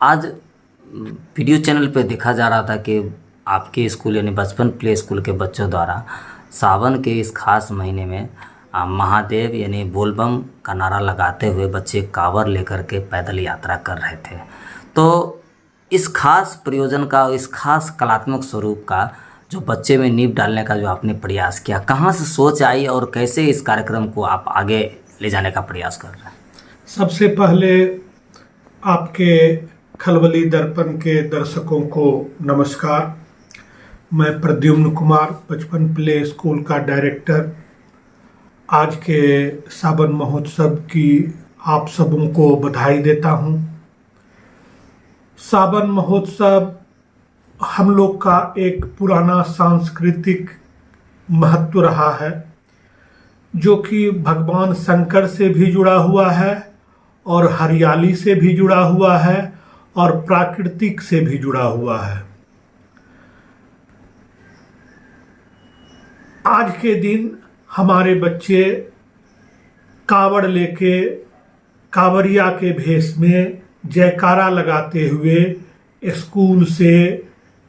आज video channel पे देखा जा रहा था कि आपके स्कूल यानी बचपन प्ले स्कूल के बच्चों द्वारा सावन के इस खास महीने में महादेव यानी बोलबम का नारा लगाते हुए बच्चे कांवड़ लेकर के पैदल यात्रा कर रहे थे। तो इस खास प्रयोजन का, इस खास कलात्मक स्वरूप का जो बच्चे में नींव डालने का जो आपने प्रयास किया, कहाँ से सोच आई और कैसे इस कार्यक्रम को आप आगे ले जाने का प्रयास कर रहे हैं? सबसे पहले आपके खलबली दर्पण के दर्शकों को नमस्कार। मैं प्रद्युम्न कुमार, बचपन प्ले स्कूल का डायरेक्टर, आज के सावन महोत्सव की आप सबों को बधाई देता हूं। सावन महोत्सव हम लोग का एक पुराना सांस्कृतिक महत्व रहा है, जो कि भगवान शंकर से भी जुड़ा हुआ है और हरियाली से भी जुड़ा हुआ है और प्राकृतिक से भी जुड़ा हुआ है। आज के दिन हमारे बच्चे कांवड़ लेके कांवड़िया के भेष में जयकारा लगाते हुए स्कूल से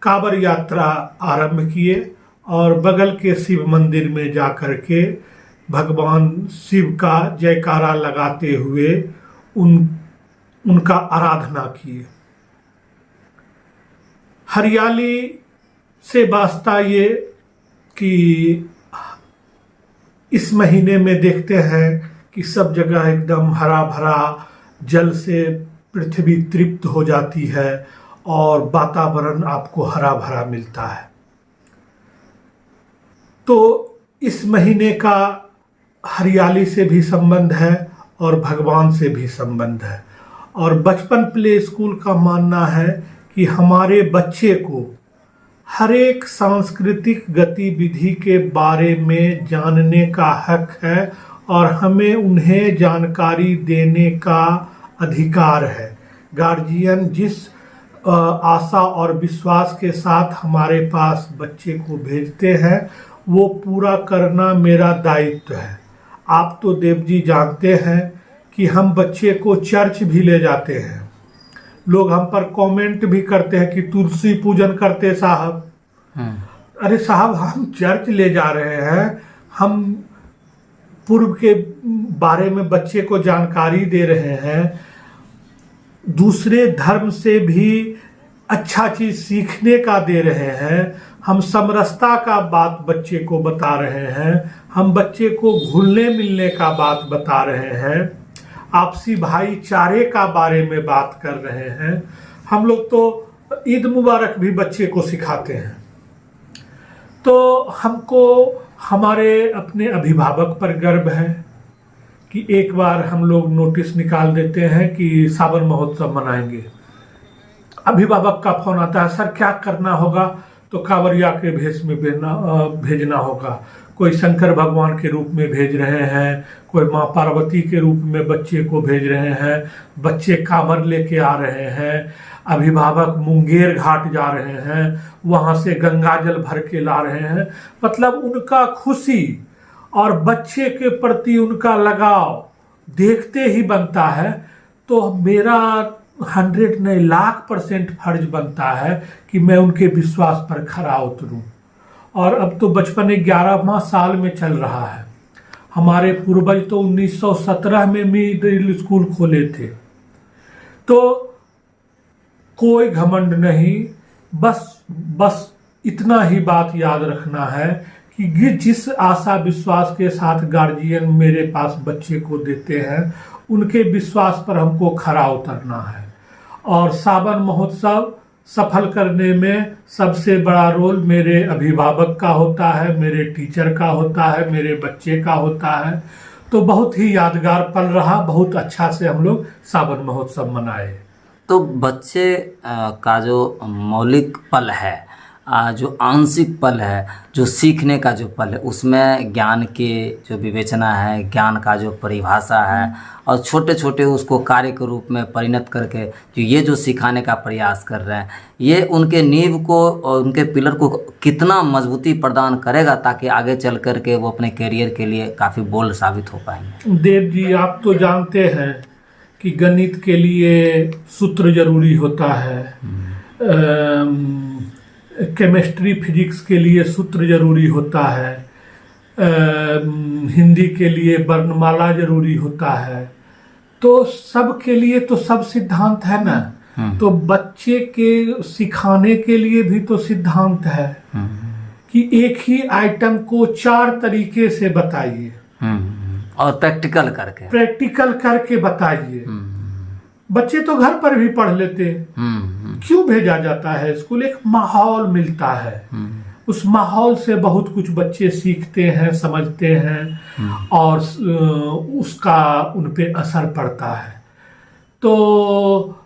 कांवड़ यात्रा आरंभ किए और बगल के शिव मंदिर में जाकर के भगवान शिव का जयकारा लगाते हुए उनका आराधना किए। हरियाली से वास्ता ये कि इस महीने में देखते हैं कि सब जगह एकदम हरा भरा, जल से पृथ्वी तृप्त हो जाती है और वातावरण आपको हरा भरा मिलता है। तो इस महीने का हरियाली से भी संबंध है और भगवान से भी संबंध है। और बचपन प्ले स्कूल का मानना है कि हमारे बच्चे को हर एक सांस्कृतिक गतिविधि के बारे में जानने का हक है और हमें उन्हें जानकारी देने का अधिकार है। गार्जियन जिस आशा और विश्वास के साथ हमारे पास बच्चे को भेजते हैं, वो पूरा करना मेरा दायित्व है। आप तो देव जी जानते हैं कि हम बच्चे को चर्च भी ले जाते हैं। लोग हम पर कमेंट भी करते हैं कि तुलसी पूजन करते साहब। अरे साहब, हम चर्च ले जा रहे हैं, हम पूर्व के बारे में बच्चे को जानकारी दे रहे हैं, दूसरे धर्म से भी अच्छा चीज सीखने का दे रहे हैं, हम समरसता का बात बच्चे को बता रहे हैं, हम बच्चे को घुलने मिलने का बात बता रहे हैं, आपसी भाईचारे का बारे में बात कर रहे हैं। हम लोग तो ईद मुबारक भी बच्चे को सिखाते हैं। तो हमको हमारे अपने अभिभावक पर गर्व है कि एक बार हम लोग नोटिस निकाल देते हैं कि सावन महोत्सव मनाएंगे। अभिभावक का फोन आता है, सर क्या करना होगा? तो कांवड़िया के भेष में भेजना होगा। कोई शंकर भगवान के रूप में भेज रहे हैं, कोई माँ पार्वती के रूप में बच्चे को भेज रहे हैं, बच्चे कांवड़ लेके आ रहे हैं, अभिभावक मुंगेर घाट जा रहे हैं, वहाँ से गंगा जल भर के ला रहे हैं। मतलब उनका खुशी और बच्चे के प्रति उनका लगाव देखते ही बनता है। तो मेरा 100 नहीं 1,00,000% फर्ज बनता है कि मैं उनके विश्वास पर खरा उतरूं। और अब तो बचपन 11वां साल में चल रहा है। हमारे पूर्वज तो 1917 में मिडिल स्कूल खोले थे। तो कोई घमंड नहीं, बस इतना ही बात याद रखना है कि जिस आशा विश्वास के साथ गार्जियन मेरे पास बच्चे को देते हैं, उनके विश्वास पर हमको खरा उतरना है। और सावन महोत्सव सफल करने में सबसे बड़ा रोल मेरे अभिभावक का होता है, मेरे टीचर का होता है, मेरे बच्चे का होता है। तो बहुत ही यादगार पल रहा, बहुत अच्छा से हम लोग सावन महोत्सव मनाए। तो बच्चे का जो मौलिक पल है, जो आंशिक पल है, जो सीखने का जो पल है, उसमें ज्ञान के जो विवेचना है, ज्ञान का जो परिभाषा है और छोटे छोटे उसको कार्य के रूप में परिणत करके ये जो सिखाने का प्रयास कर रहे हैं, ये उनके नींव को और उनके पिलर को कितना मजबूती प्रदान करेगा ताकि आगे चल कर के वो अपने करियर के लिए काफ़ी बोल्ड साबित हो पाएंगे। देव जी, आप तो जानते हैं कि गणित के लिए सूत्र जरूरी होता है, केमिस्ट्री फिजिक्स के लिए सूत्र जरूरी होता है, हिंदी के लिए वर्णमाला जरूरी होता है। तो सब के लिए तो सब सिद्धांत है ना, तो बच्चे के सिखाने के लिए भी तो सिद्धांत है कि एक ही आइटम को 4 तरीके से बताइए और प्रैक्टिकल करके बताइए। बच्चे तो घर पर भी पढ़ लेते हैं, क्यों भेजा जाता है स्कूल? एक माहौल मिलता है, उस माहौल से बहुत कुछ बच्चे सीखते हैं, समझते हैं और उसका उन पे असर पड़ता है। तो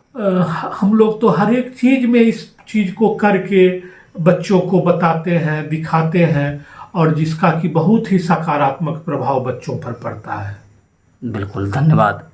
हम लोग तो हर एक चीज में इस चीज को करके बच्चों को बताते हैं, दिखाते हैं, और जिसका कि बहुत ही सकारात्मक प्रभाव बच्चों पर पड़ता है। बिल्कुल, धन्यवाद।